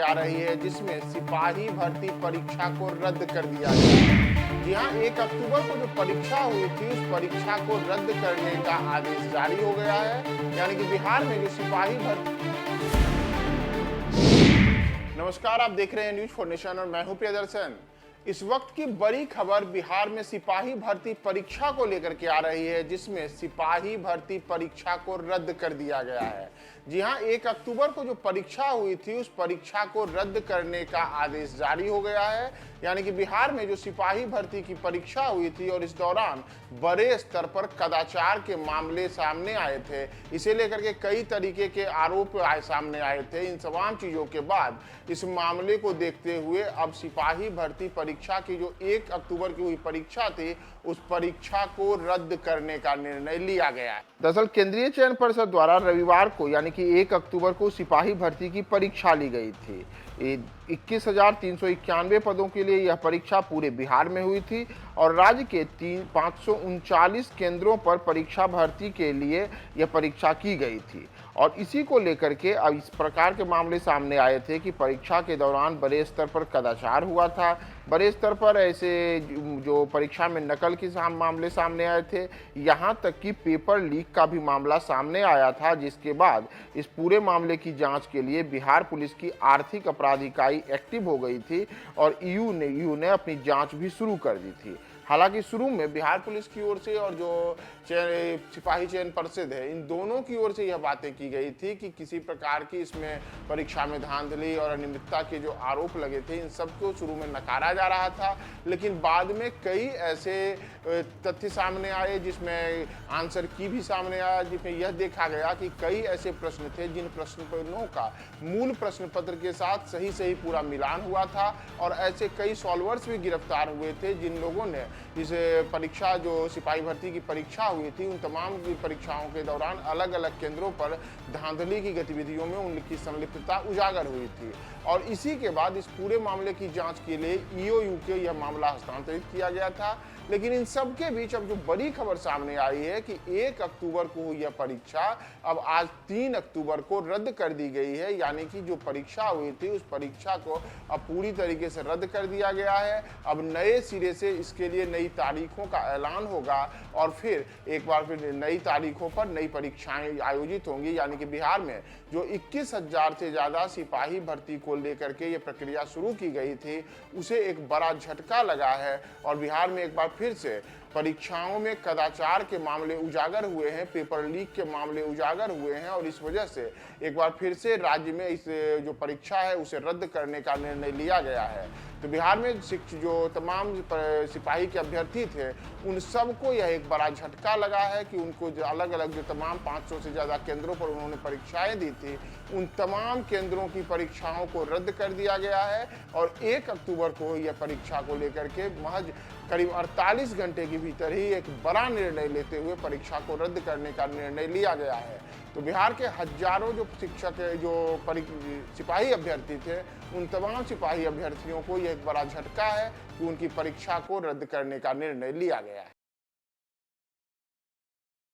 के आ रही है, जिसमें सिपाही भर्ती परीक्षा को रद्द कर दिया गया। जी हाँ, 1 अक्टूबर को जो परीक्षा हुई थी, उस परीक्षा को रद्द करने का आदेश जारी हो गया है। यानी कि बिहार में जो सिपाही भर्ती। नमस्कार, आप देख रहे हैं न्यूज फॉर नेशन और मैं हूं प्रियदर्शन। इस वक्त की बड़ी खबर बिहार में सिपाही भर्ती परीक्षा को लेकर के आ रही है, जिसमें सिपाही भर्ती परीक्षा को रद्द कर दिया गया है। जी हां, 1 अक्टूबर को जो परीक्षा हुई थी, उस परीक्षा को रद्द करने का आदेश जारी हो गया है। यानी कि बिहार में जो सिपाही भर्ती की परीक्षा हुई थी और इस दौरान बड़े स्तर पर कदाचार के मामले सामने आए थे, इसे लेकर के कई तरीके के आरोप सामने आए थे। इन तमाम चीजों के बाद इस मामले को देखते हुए अब सिपाही भर्ती परीक्षा की जो 1 अक्टूबर की हुई परीक्षा थी, उस परीक्षा को रद्द करने का निर्णय लिया गया है। दरअसल केंद्रीय चयन परिषद द्वारा रविवार को यानी कि 1 अक्टूबर को सिपाही भर्ती की परीक्षा ली गई थी। 21,391 पदों के लिए यह परीक्षा पूरे बिहार में हुई थी और राज्य के 539 केंद्रों पर परीक्षा भर्ती के लिए यह परीक्षा की गई थी। और इसी को लेकर के अब इस प्रकार के मामले सामने आए थे कि परीक्षा के दौरान बड़े स्तर पर कदाचार हुआ था, बड़े स्तर पर ऐसे जो परीक्षा में नकल के मामले सामने आए थे, यहाँ तक कि पेपर लीक का भी मामला सामने आया था, जिसके बाद इस पूरे मामले की जांच के लिए बिहार पुलिस की आर्थिक अपराध इकाई एक्टिव हो गई थी और ईयू ने अपनी जांच भी शुरू कर दी थी। हालांकि शुरू में बिहार पुलिस की ओर से और जो सिपाही चयन परिषद है, इन दोनों की ओर से यह बातें की गई थी कि किसी प्रकार की इसमें परीक्षा में धांधली और अनियमितता के जो आरोप लगे थे, इन सबको शुरू में नकारा जा रहा था। लेकिन बाद में कई ऐसे तथ्य सामने आए, जिसमें आंसर की भी सामने आया, जिसमें यह देखा गया कि कई ऐसे प्रश्न थे जिन प्रश्नों का मूल प्रश्न पत्र के साथ सही पूरा मिलान हुआ था और ऐसे कई सॉल्वर्स भी गिरफ्तार हुए थे, जिन लोगों ने इस परीक्षा जो सिपाही भर्ती की परीक्षा हुई थी, उन तमाम की परीक्षाओं के दौरान अलग अलग केंद्रों पर धांधली की गतिविधियों में उनकी संलिप्तता उजागर हुई थी। और इसी के बाद इस पूरे मामले की जांच के लिए ईओयू के यह मामला हस्तांतरित किया गया था। लेकिन इन सब के बीच अब जो बड़ी खबर सामने आई है कि 1 अक्टूबर को हुई यह परीक्षा अब आज 3 अक्टूबर को रद्द कर दी गई है। यानी कि जो परीक्षा हुई थी, उस परीक्षा को अब पूरी तरीके से रद्द कर दिया गया है। अब नए सिरे से इसके लिए नई तारीखों का ऐलान होगा और फिर एक बार फिर नई तारीखों पर नई परीक्षाएं आयोजित होंगी। यानी कि बिहार में जो 21,000 से ज्यादा सिपाही भर्ती को लेकर के ये प्रक्रिया शुरू की गई थी, उसे एक बड़ा झटका लगा है और बिहार में एक बार फिर से परीक्षाओं में कदाचार के मामले उजागर हुए हैं, पेपर लीक के मामले उजागर हुए हैं और इस वजह से एक बार फिर से राज्य में इस जो परीक्षा है उसे रद्द करने का निर्णय लिया गया है। तो बिहार में जो तमाम सिपाही के अभ्यर्थी थे, उन सबको यह एक बड़ा झटका लगा है कि उनको जो अलग अलग जो तमाम 500 से ज़्यादा केंद्रों पर उन्होंने परीक्षाएं दी थी, उन तमाम केंद्रों की परीक्षाओं को रद्द कर दिया गया है और 1 अक्टूबर को यह परीक्षा को लेकर के महज करीब 48 घंटे के भीतर ही एक बड़ा निर्णय लेते हुए परीक्षा को रद्द करने का निर्णय लिया गया है। तो बिहार के हजारों जो शिक्षक जो सिपाही अभ्यर्थी थे, उन तमाम सिपाही अभ्यर्थियों को यह एक बड़ा झटका है कि उनकी परीक्षा को रद्द करने का निर्णय लिया गया है।